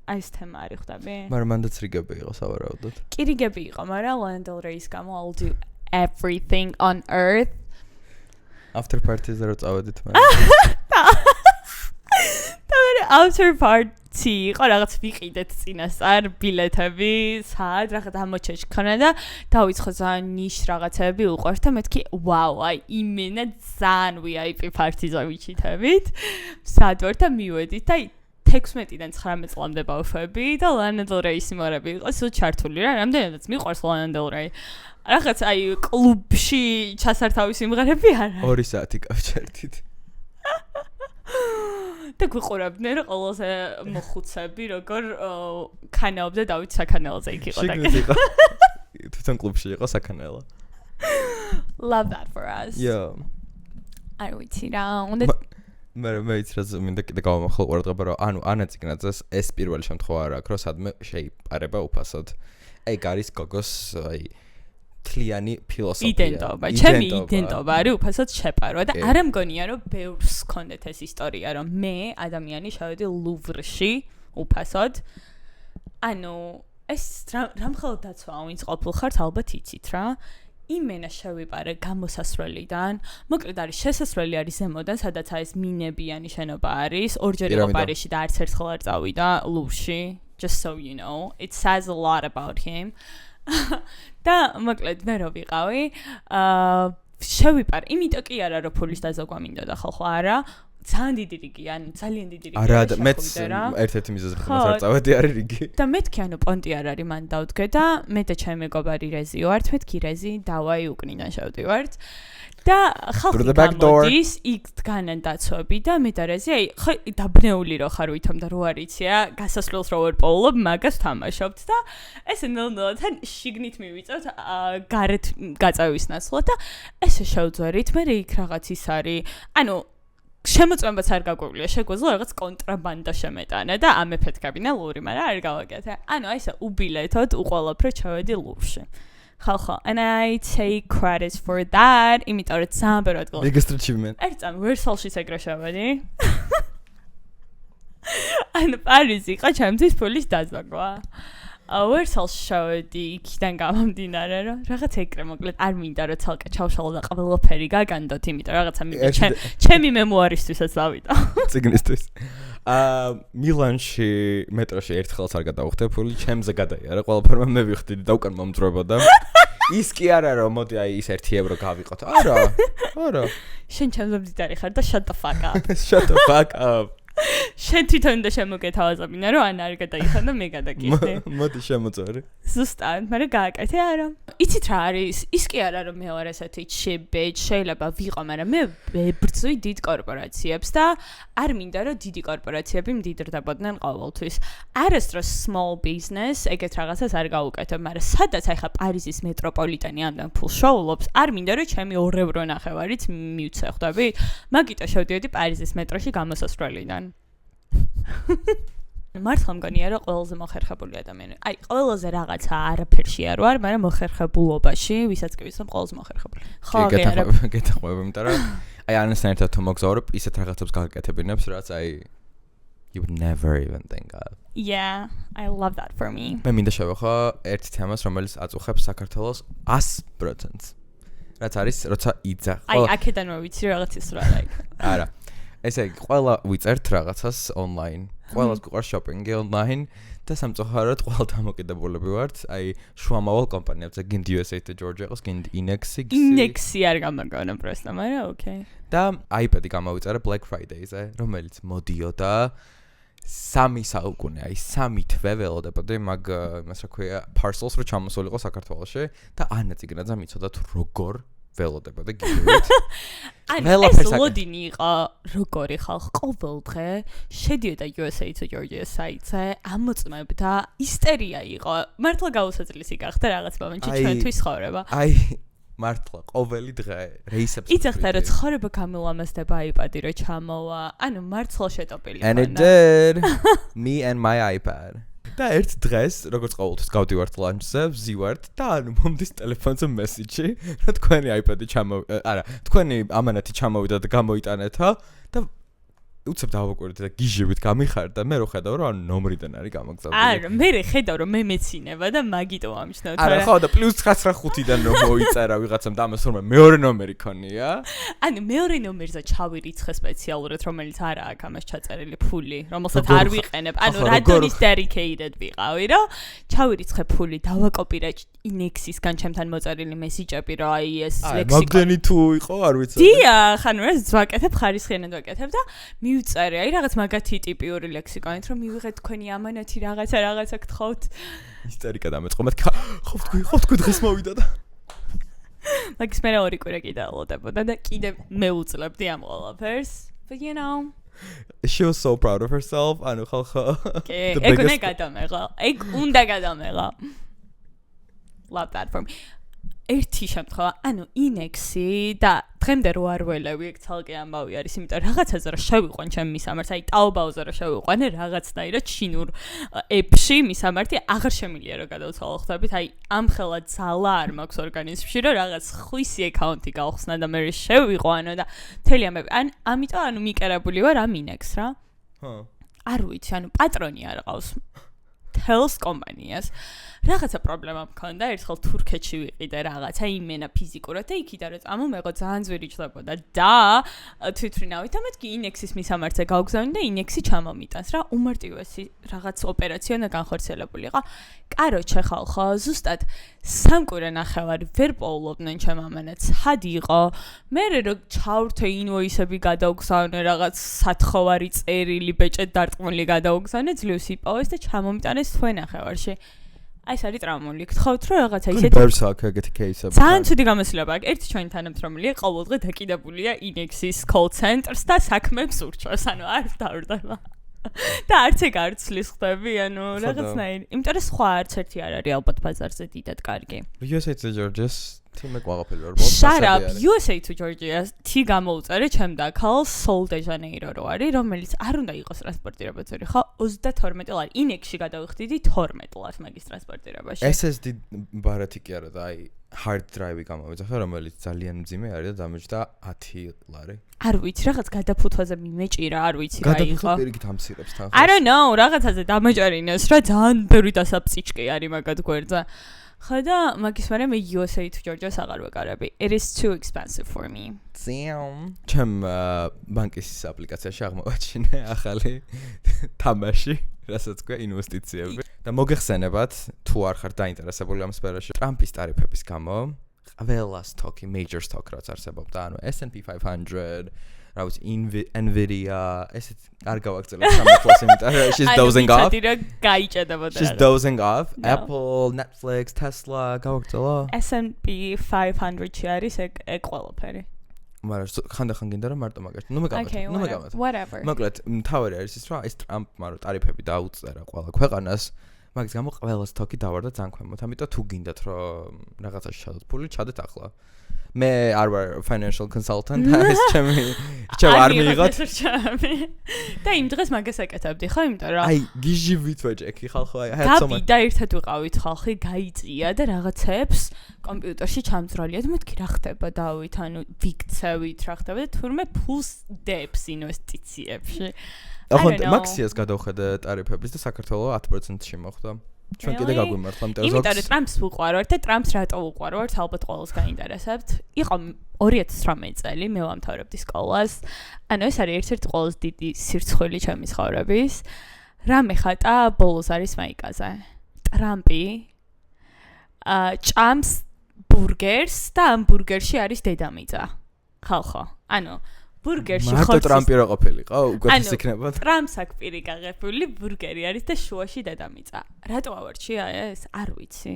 აი ეს თემა არის ხვდები მაგრამ მანდაც რიგები იყო სავარაუდოდ კი რიგები იყო მაგრამ Lana Del Rey-ის გამო I'll do everything on earth After parties are წავედით მე. და მე after party იყო რაღაც ვიყიდეთ წინასწარ ბილეთები, სად რაღაც ამოჩეში ქონა და დავიწყო ძალიან ნიშ რაღაცები უყვართ და მეთქი ვაუ, აი იმენა ძალიან VIP party-ზე ვიჩითებით. სად ვარ და მივედით და 16-დან 19 წლამდე ბავშვები და Lana Del Rey სიმღერები იყო სულ ჩართული რა, რამდენადაც მიყვარს Lana Del Rey. რაღაც აი კლუბში ჩასართავი სიმღერები არა 2 საათი გავჩერდით და გვიყურებდნენ რომ ყველაზე მოხუცები როგორ ქანაობდა დავით საქანელზე იქ იყო და თვითონ კლუბში იყო საქანელა Love that for us Yeah არ ვიცი რა უნდა მე იცი რა მინდა კიდე გავამახვილო ყურადღება რომ ანუ ანა წიგნაძეს ეს პირველი შემთხვევა რა აქვს რომ სადმე შეიპარება უფასოდ აი გარის გოგოს აი თლიანი ფილოსოფია. იდენტობა, ჩემი იდენტობა არის უფასოდ შეპარვა და არ მგონია რომ ბევრს ჰქონდეთ ეს ისტორია რომ მე ადამიანი შევედი ლუვრში უფასოდ. ანუ ეს რამხელა დაცვა ვინც ყოფილხართ ალბათ იცით რა. იმენა შევიპარე გამოსასვლელიდან. მოკლედ არის შესასვლელი არის ზემოდან, სადაც არის მინებიანი შენობა არის. ორჯერ იყო პარიზში და არც ერთხელ არ წავიდა ლუვრში. Just so you know, it says a lot about him. და მოკლედ მე რო ვიყავი შევიპარ იმიტომ კი არა რომ ფულის დაზოგვა მინდოდა ხალხო არა ძალიან დიდი რიგი ანუ ძალიან დიდი რიგი არა მეც ერთ-ერთი მიზეზი ხმას არ წავედი არის რიგი და მეთქი ანუ პონტი არ არის მან დავდგე და მე და ჩემი მეგობარი რეზი ვართ მეთქი რეზი დავაი უკნიდან შევდივართ და ხალხი გამოდის იქ დგანან დაცვები და მე და რეზი აი ხო დაბნეული რო ხარ ვითომ და რო არიცია გასასვლელს რო ვერ პოულობ მაგას თამაშობთ და ესე ნელ-ნელა შიგნით მივიწევთ გარეთ გაწევის ნაცვლად და ესე შევძვერით მე იქ რაღაც ის არის ანუ შემოწმებაც არ გაგვიყვია შეგვეძლო რაღაც კონტრაბანდა შემეტანა და ამეფეთქებინა ლური მაგრამ არ გავაკეთე ანუ აი ესე უბილეთოდ უყოლაფრო ჩავედი ლურში ხალხო and I take credit for that იმიტომ რომ ძალიან ბევრად გულს biggest achievement ერთ წამ ვერსალშიც ეგრე შევედი ანუ პარიზი იყო ჩემთვის ფულის დაზოგვა ვერსალში შევედი იქიდან გამომდინარე რომ რაღაც ეგრე მოკლედ არ მინდა რომ ცალკე ჩავშალო და ყველაფერი გაგანდოთ იმიტომ რაღაცა მინდა ჩემი მემუარისთვისაც დავიდა ციგნისთვის მილანში მეტროში ერთხელაც არ გადავხვდე ფული ჩემზე გადაიარა ყველაფერმა მე ვიხდიდი და უკან მომძრებოდა ის კი არა რომ მოდი აი ის 1 ევრო გავიყოთ არა შენ ჩემზე მდიდარი ხარ და shut the fuck up შენ თვითონ უნდა შემოგეთავაზებინა რომ ან არ გადაიხარ და მე გადაგიხდი მოდი შემოწორი ზუსტად მაგრამ გააკეთე არა იცით რა არის ის კი არა რომ მე ვარ ესეთი ჩიბეჯ შეიძლება ვიყო მაგრამ მე ვებრძვი დიდ კორპორაციებს და არ მინდა რომ დიდი კორპორაციები მდიდრდებოდნენ ყოველთვის არასდროს small business ეგეთ რაღაცას არ გავუკეთებ მაგრამ სადაც აი ხა პარიზის მეტროპოლიტენი ამდენ ფულს შოულობს არ მინდა რომ ჩემი 2 ევრო ნახევარით მივცე ხვდებით მაგიტო შევდიოდი პარიზის მეტროში გამოსასვლელიდან მართლა მგონია რომ ყველაზე მოხერხებული ადამიანი აი ყველაზე რაღაცა არაფერში არ ვარ მაგრამ მოხერხებულობაში ვისაც კი ვიცნობ ყველაზე მოხერხებული ხო გეთაყვები იმიტომ რომ აი ანესთან ერთად თუ მოგზაურებ ისეთ რაღაცებს გაგაკეთებინებს რაც აი you would never even think of yeah I love that for me მე მინდა შევეხო ერთ თემას რომელიც აწუხებს საქართველოს 100% რაც არის როცა იძახ აი აქედან მოვიცი რაღაც ის რა like არა ესე იგი ყველა ვიწერთ რაღაცას online ყველას გვყავს shopping-ი online და სამწუხაროდ ყველა დამოკიდებულები ვართ აი შუამავალ კომპანიებზე გინდ USA და Georgia ყავს გინდ Inexi არ გამაგონა პროსტა მაგრამ okay და iPad-ი გამოვიწერე Black Friday-ზე რომელიც მოდიოდა 3 საუკუნე, აი 3 თვე ველოდებოდი მაგ იმას რა ქვია parcels რო ჩამოსულიყო საქართველოში და ანა ციგნაძე მიცოდა თუ როგორ ველოდებოდი გიგივით. ანუ ეს ლოდინი იყო როგორი ხალხ ყოველ დღე შედიოდა USA to Georgia საიტზე ამოწმებდა ისტერია იყო მართლა გაუსაძლისი გახდა რაღაც მომენტში ჩვენთვის ცხოვრება. აი მართლა ყოველი დღე რეისებს იცახდა რომ ცხოვრება გამილამაზდება iPad-ი რო ჩამოვა ანუ მართლა შეტოპილი And it did me and my iPad და ერთ დღეს როგორც ყოველთვის გავდივართ ლანჩზე ვზივართ და ანუ მომდის ტელეფონზე მესიჯი რომ თქვენი iPad-ი არა თქვენი ამანათი ჩამოვიდა და გამოიტანეთო და უცებ დავაკვირდით და გიჟებით გამიხარდა მე რო ხედავ რომ ანუ ნომრიდან არის გამოგზავნილი არა მე ხედავ რომ მე მეცინება და მაგიტო ამჩნევ არა ხო და +95-დან რომ მოიწერა ვიღაცამ და ამას რომ მეორე ნომერი ქონია ანუ მეორე ნომერზე ჩავირიცხე სპეციალურად რომელიც არა აქვს ამას ჩაწერილი ფული რომელსაც არ ვიყენებ ანუ რადონის dedicated ვიყავი რომ ჩავირიცხე ფული დავაკოპირე ინექსისგან ჩემთან მოწერილი მესიჯები რომ აი ეს ლექსიკონი მაგდენი თუ იყო არ ვიცი დიახ ანუ ეს ვაკეთებ ხარისხიანად ვაკეთებ და მივწერე აი რაღაც მაგათი ტიპიური ლექსიკონით რომ მივიღეთ თქვენი ამანათი რაღაცა გთხოვთ ისტერიკა დამეწყო მეთქი ხო თქვი დღეს მოვიდა და მაგის მე ორი კვირა კიდე ელოდებოდა და კიდე მეუძლებდი ამ ყველაფერს but you know she was so proud of herself ანუ ხალხო ეგ უნდა გადამეღა love that for me ერთი შემთხვევა ანუ ინექსი და დღემდე რო არ ველევი ეგ ცალკე ამბავი არის იმიტომ რაღაცაზე რომ შევიყვან ჩემ მისამართს აი ტაობაოზე რომ შევიყვანე რაღაცნაირად ჩინურ ეპში მისამართი აღარ შემილია რომ გადავცვალო ხდებით აი ამხელა ძალა არ მაქვს ორგანიზმში რომ რაღაც ხვისი აკაუნტი გავხსნა და მე შევიყვანო და მთელი ამბები ამიტომ ანუ მიკერებული ვარ ამ ინექს რა არ ვიცი ანუ პატრონი არ ყავს თელს კომპანიას რაღაცა პრობლემა მქონდა ერთხელ თურქეთში ვიყიდე რაღაცა იმენა ფიზიკურად და იქიდან რომ წამომეღო ძალიან ძვირი ჭდებოდა და თვითფრინავით ამეთქი ინექსის მისამართზე გავგზავნი და ინექსი ჩამომიტანს რა უმარტივესი რაღაც ოპერაცია და განხორციელებულიყო კაროჩე ხალხო ზუსტად 3 კვირა ნახევარი ვერ პოულობდნენ ჩემ ამანათს ხადი იყო მე რო ჩავრთე ინვოისები გადავგზავნე რაღაც სათხოვარი წერილი ბეჭედ დარტყმული გადავგზავნე ძლივს იპოვეს და ჩამომიტანეს თვე ნახევარში აი ეს არის ტრამული. გთხოვთ რომ რაღაცა ისეთი ბერსაკ ეგეთი кейსები. ძალიან ცუდი გამოსილება აქვს. ერთი ჩვენი თანამშრომელი ყოველდღე დაკიდებულია ინექსის call centers და საქმეებს ურჩევს. ანუ არ დავrდება. და არც ეგ არ ცლის ხდები, ანუ რაღაცნაირი. იმიტომ რომ სხვა არც ერთი არ არის ალბათ ბაზარზე დიდად კარგი. USA to Georgia თიმე ყვაყოფილი ვარ. Shut up. USA to Georgia თი გამოუწერე ჩემ დაქალს Sol de Janeiro რო არის, რომელიც არ უნდა იყოს ტრანსპორტირება ძორი, ხო? 32 ლარი. ინექსში გადავიხდიდი 12 ლარს მაგის ტრანსპორტირებაში. SSD ბარათი კი არა და აი hard drive-ი გამოვიძახე, რომელიც ძალიან მძიმე არის და დამეჭდა 10 ლარი. არ ვიცი, რაღაც გადაფუთვაზე მიმეჭირა, არ ვიცი რა იყო. გადაფუთვა პირიქით ამცირებს თან. I don't know, რაღაცაზე დამეჭერინეს რა ძალიან ბევრი დასაბწიჭკი არის მაგად გვერდზე. ხო და მაგის მერე მე USA to Georgia-ს აღარ ვეკარები. It is too expensive for me. Damn. ჩემ ბანკის აპლიკაციაში აღმოვაჩინე ახალი თამაში, რასაც ქვია ინვესტიციები. და მოგეხსენებათ, თუ არ ხართ დაინტერესებული ამ სფეროში, ტრამპის ტარიფების გამო ყველა stock-ი, major stock რაც არსებობდა, ანუ S&P 500 რა ვიცი Nvidia ესეთ არ გავაგრძელებ სამართლას იმიტომ რომ she's dozing off. She's dozing off. Apple, Netflix, Tesla გავაგრძელა. S&P 500-ში არის ეგ ყველაფერი. მაგრამ ხანდახან გინდა რომ მარტო მაგაში. ნუ მეგამათ. Whatever. მოკლედ, მთავარი არის ის რომ ეს ტრამპმა რო ტარიფები დაუწერა ყველა ქვეყანას, მაგის გამო ყველა სტოკი დავარდა ძალიან ქვემოთ. ამიტომ თუ გინდათ რომ რაღაცაში ჩადოთ ფული, ჩადეთ ახლა. მე არ ვარ financial consultant, ეს ჩემი არ მიიღოთ. და იმ დღეს მაგას აკეთებდი, ხო, იმიტომ რომ აი, გიჟი ვითვეჭექი ხალხო, აი, ჰაცომა. და ერთად ვიყავით ხალხი, გაიწია და რაღაცებს კომპიუტერში ჩამძრალია და მეთქი რა ხდება დავით, ანუ ვიქცევით რა ხდება და თურმე ფულს დებს ინვესტიციებში. ახლა მაქსიას გადავხედე ტარიფების და საქართველოს 10%-ში მოხდა. ჩვენ კიდე გაგვიმართლა მტერზოქს. იმიტომ რომ ტრამპს ვუყვარვართ და ტრამპს რატო ვუყვარვართ, ალბათ ყველას გაინტერესებთ. იყო 2018 წელი, მე ვამთავრებდი სკოლას. ანუ ეს არის ერთ-ერთი ყველაზე დიდი სირცხვილი ჩემი ცხოვრების. რა მეხატა ბოლოს არის მაიკაზე. ტრამპი ჭამს ბურგერს და ამ ბურგერში არის დედამიწა. ხალხო. ანუ ბურგერში მარტო ტრამპი რა ყოფილიყო? უკვე ის იქნება. ტრამპს აქ პირი გაღებული ბურგერი არის და შუაში დედამიწა. რატო ავარჩია ეს? არ ვიცი.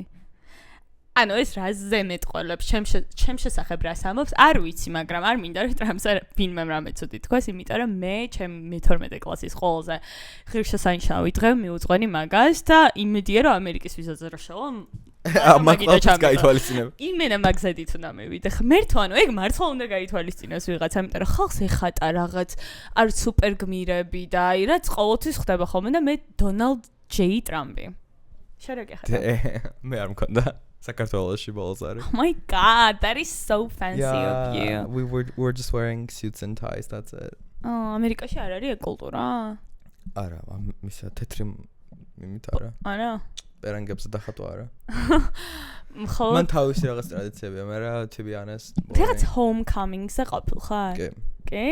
ანუ ეს რაზე მეტყოლებს ჩემ შესახებ რას ამბობს? არ ვიცი, მაგრამ არ მინდა რომ ტრამპს ვინმე რამე ცუდი თქვას, იმიტომ რომ მე ჩემ მე-12 კლასის ყველაზე ღირსშესანიშნავი დღე მიუძღვენი მაგას და იმედია რომ ამერიკის ვიზაზე რა შევა მაგას გაითვალისწინებ. იმენა მაგზედით უნდა მივიდე. ღმერთო, ანუ ეგ მართლა უნდა გაითვალისწინოს ვიღაცა, იმიტომ რომ ხალხს ეხატა რაღაც არ სუპერ გმირები და აი რაც ყოველთვის ხდება ხოლმე და მე დონალდ ჯეი ტრამპი. შერაგეხატა. მე არ მქონდა. საქართველოში ბოლოს არის. Oh my god, that is so fancy of you. We were just wearing suits and ties, that's it. ამერიკაში არ არის ეგ კულტურა? არა, მისა თეთრი მიმით არა. არა. პერანგებზე დახატვა არა. მხოლოდ მან თავისი რაღაც ტრადიციებია, მაგრამ to be honest. რაღაც homecoming-ზე ყოფილ ხარ? კი. კი.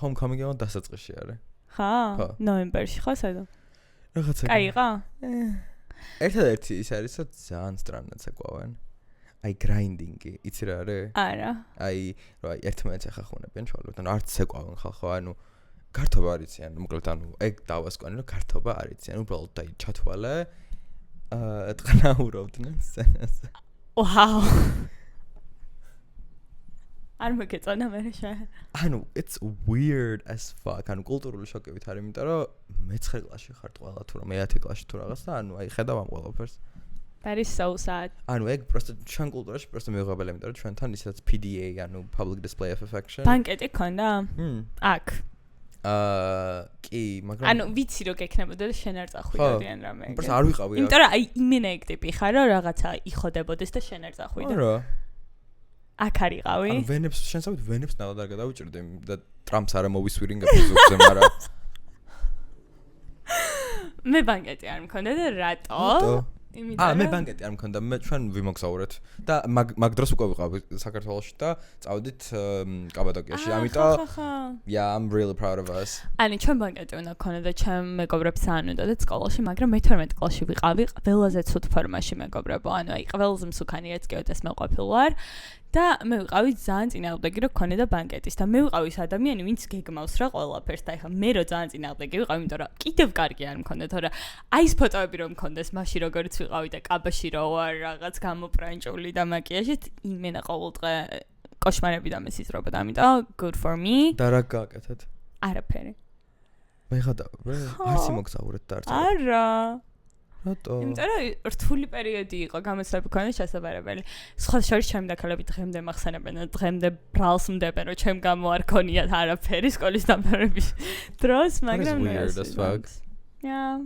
Homecoming-ი დასაწყისში არის. ხა? ნოემბერში ხო სადო? რაღაცა. კაიღა? ერთადერთი ის არის, რომ ძალიან სტრანად საკვავენ. აი grinding-ი, იცი რა არის? არა. აი, რა ერთმანეთს ახახუნებიან ჩვალებთან, არც საკვავენ ხალხო, ანუ გართობა არიციან, მოკლედ ანუ ეგ დავასკვანი, რომ გართობა არიციან, უბრალოდ აი ჩათვალე ტყნაურობდნენ სცენაზე. Wow. არ მოგეწონა მე შე. ანუ it's weird as fuck. ანუ კულტურული შოკებით არის, იმიტომ რომ მე-9 კლასში ხარ ყველა თუ რომ მე-10 კლასში თუ რაღაც და ანუ აი ხედავ ამ ყველაფერს. That is so sad. ანუ ეგ პროსტო ჩვენ კულტურაში პროსტო მიუღებელია, იმიტომ რომ ჩვენთან ისაც PDA, ანუ public display of affection. ბანკეტი ქონდა? აქ. კი, მაგრამ ანუ ვიცი რომ გექნებოდა და შენ არ წახვიდოდიან რამე. პროსტო არ ვიყავი. იმიტომ რომ აი იმენა ეგ ტიპი ხარ რომ რაღაცა იხოდებოდეს და შენ არ წახვიდე. არა. აქ არიყავი? ანუ ვენებს შენსავით ვენებს ნალა არ გადავიჭირდი და ტრამპს არა მოვისვირინგებ ზოგზე, მაგრამ მე ბანკეტი არ მქონდა და რატო? მე ბანკეტი არ მქონდა, მე ჩვენ ვიმოგზაურეთ და მაგ დროს უკვე ვიყავი საქართველოში და წავედით კაბადოკიაში. ამიტომ yeah, I'm really proud of us. ანუ ჩვენ ბანკეტი უნდა ქონოდა ჩემ მეგობრებს ან უნდა და სკოლაში, მაგრამ მე-12 კლასში ვიყავი ყველაზე ცუდ ფორმაში მეგობრებო. ანუ აი ყველაზე მსუქანი ეცკევდეს მე ყოფილ ვარ. და მე ვიყავი ძალიან წინააღმდეგი რომ ქონოდა ბანკეტის და მე ვიყავი ის ადამიანი ვინც გეგმავს რა ყველაფერს და ეხლა მე რო ძალიან წინააღმდეგი ვიყავი იმიტომ რომ კიდევ კარგი არ მქონდა თორე აი ეს ფოტოები რომ მქონდეს მაშინ როგორც ვიყავი და კაბაში რო ვარ რაღაც გამოპრანჭული და მაკიაჟით იმენა ყოველდღე კოშმარები და მესიზრობა და ამიტომ good for me და რა გააკეთეთ? არაფერი მე ხედავ არც იმოგზაურეთ და არც არა რატო? იმიტომ რომ რთული პერიოდი იყო, გამოცდები ქონდა შესაძლებელი. სხვა შორის ჩემი დაქალები დღემდე მახსენებენ, დღემდე ბრალს მდებენ, რომ ჩემ გამო არ ქონიათ არაფერი სკოლის დამთავრების დროს, მაგრამ Yeah.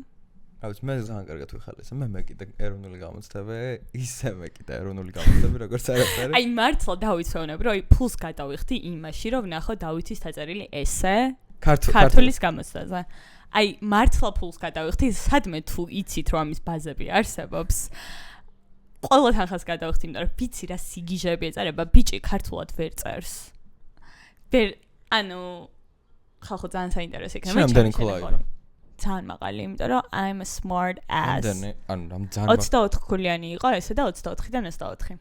აუც მე ძალიან კარგად ვიხალეს. მე მეკიდა ეროვნული გამოცდები, ისე მეკიდა ეროვნული გამოცდები, როგორც არაფერი. აი მართლა დავიცვევნებ, რომ აი ფულს გადავიხდი იმაში, რომ ვნახო დავითის დაწერილი ესე ქართულის გამოცდაზე. აი მართლა ფულს გადავიხდი, სადმე თუ იცით რომ ამის ბაზები არსებობს. ყველა თანხას გადავიხდი, იმიტომ რომ ვიცი რა სიგიჟები ეწარება, ბიჭი ქართულად ვერ წერს. ანუ ხალხო ძალიან საინტერესო იქნება. რამდენი ქულა იყო? ძალიან მაღალი, იმიტომ რომ I'm a smart ass. ანუ რამ ძალიან 24 ქულიანი იყო ესე და 24-დან 24.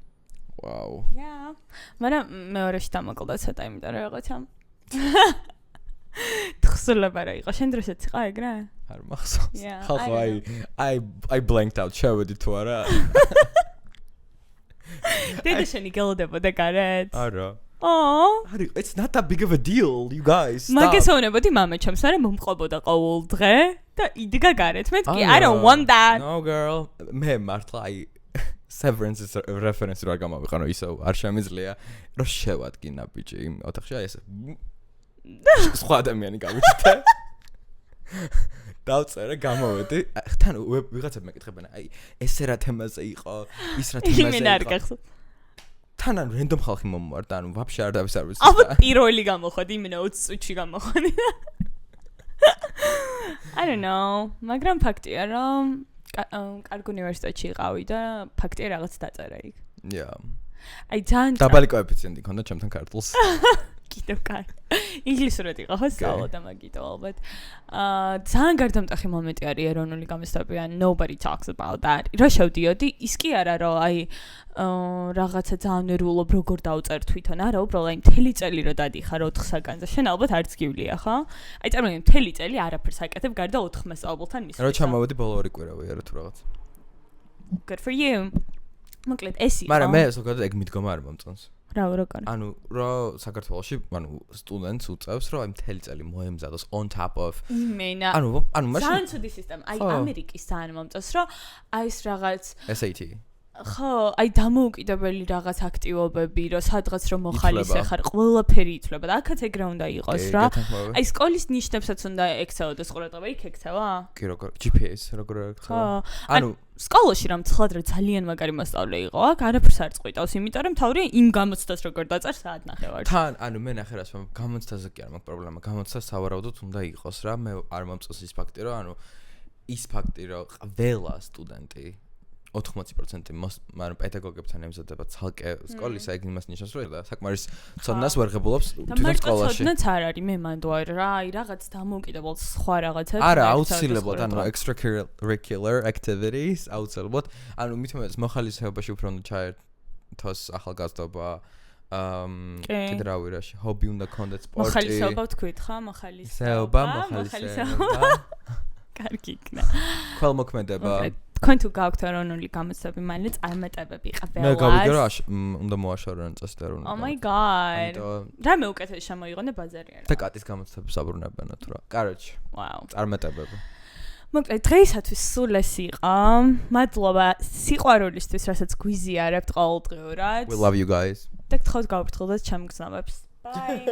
Wow. Yeah. მაგრამ მეორეში დამოკლდა ცოტა, იმიტომ რომ რაღაცა თხზულება რა იყო, შენ დროსაც იყო ეგრე? არ მახსოვს. ხალხო I blanked out, შევედი თუ არა? დედა შენი გელოდებოდა გარეთ? არა. Oh. It's not that big of a deal, you guys. მაგესაუნებოდი მამაჩემს, არა მომყობოდა ყოველ დღე და იდგა გარეთ. მე კი I don't want that. No girl. მე მართლა აი Severance-ის reference რა გამოვიყანო ისო არ შემიძლია რომ შევადგინა ბიჭი იმ ოთახში აი ესე სხვა ადამიანი გავიჩნდა დავწერე გამოვედი თან ვიღაცები მეკითხებიან აი ესე რა თემაზე იყო ის რა თემაზე იყო თან ან რენდომ ხალხი მომმარდა ანუ ვაფშე არ დავის არ ვიცი ალბათ პირველი გამოხდი იმენა 20 წუთში გამოხდი I don't know მაგრამ ფაქტია რომ კარგ უნივერსიტეტში იყავი და ფაქტია რაღაც დაწერა იქ Yeah. აი ძალიან დაბალი კოეფიციენტი ქონდა ჩემთან ქართულს კიდევ კაი. ინგლისურად იყო ხო სწავლობდა მაგითო ალბათ. ძალიან გარდამტეხი მომენტი არის ეროვნული გამოცდები ან nobody talks about that. რა შევდიოდი, ის კი არა რომ აი რაღაცა ძალიან ნერვულობ როგორ დავწერ თვითონ, არა, უბრალოდ აი მთელი წელი რო დადიხარ 4 საგანზე. შენ ალბათ არც გივლია, ხო? აი წარმოგიდგენ მთელი წელი არაფერს აკეთებ გარდა 4 მასწავლებელთან მისვლა. რა ჩამოვედი ბოლო 2 კვირა ვიარა თუ რაღაც. Good for you. მოკლედ ეს იყო. მაგრამ მე ზოგადად ეგ მიდგომა არ მომწონს. რა როგორ? ანუ რა საქართველოში, ანუ სტუდენტს უწევს რომ აი მთელი წელი მოემზადოს on top of იმენა. ანუ მაშინ ძალიან ცუდი სისტემა. აი ამერიკის ძალიან მომწონს რომ აი ეს რაღაც SAT ხო, აი დამოუკიდებელი რაღაც აქტივობები, რომ სადღაც რომ მოხალისე ხარ, ყველაფერი ითვლება და აქაც ეგრე უნდა იყოს რა. აი სკოლის ნიშნებსაც უნდა ექცეოდეს ყურადღება, იქ ექცევა? კი როგორ GPS როგორ ექცევა? ანუ სკოლაში რომ ცხადრ ძალიან მაგარი მასწავლე იყო, აქ არაფერს არ წყვიტავს, იმიტომ რომ თავი იმ გამოცდას როგორ დაწერ საათ ნახევარში. თან, ანუ მე ნახე რას გამოცდაზე კი არ მაქვს პრობლემა, გამოცდა სავარაუდოდ უნდა იყოს რა, მე არ მომწონს ის ფაქტი რომ ანუ ის ფაქტი რომ ყველა სტუდენტი 80% მაგრამ პედაგოგებთან ემზადება ცალკე სკოლისა ეგ იმას ნიშნავს რომ საკმარის ცოდნას ვერ ღებულობს თვითონ სკოლაში. ცოდნაც არ არის მე მანდ რა, აი რაღაც დამოუკიდებელ სხვა რაღაცებს. არა, აუცილებლად ანუ extracurricular activities აუცილებლად. ანუ მithumetes მოხალისეობაში უფრო უნდა ჩაერთოს ახალგაზრდობა. კიდე რა ვირაში, ჰობი უნდა კონდეთ სპორტი. მოხალისეობა ვთქვით ხა, მოხალისეობა. კარგი იქნა. ქველმოქმედება. თქვენ თუ გაქვთ ეროვნული გამოცდები, მალე წარმატებები ყველას. მე გავიგე რომ უნდა მოაშორონ წესი და ეროვნული. Oh my god. რამე უკეთეს შემოიღონე ბაზარი არა. და კატის გამოცდებს აბრუნებენ თუ რა. კაროჩ. Wow. წარმატებები. მოკლედ დღეისათვის სულ ეს იყო. მადლობა სიყვარულისთვის, რასაც გვიზიარებთ ყოველდღიურად. We love you guys. და გთხოვთ გავფრთხილდეთ ჩემს გზნობებს. Bye.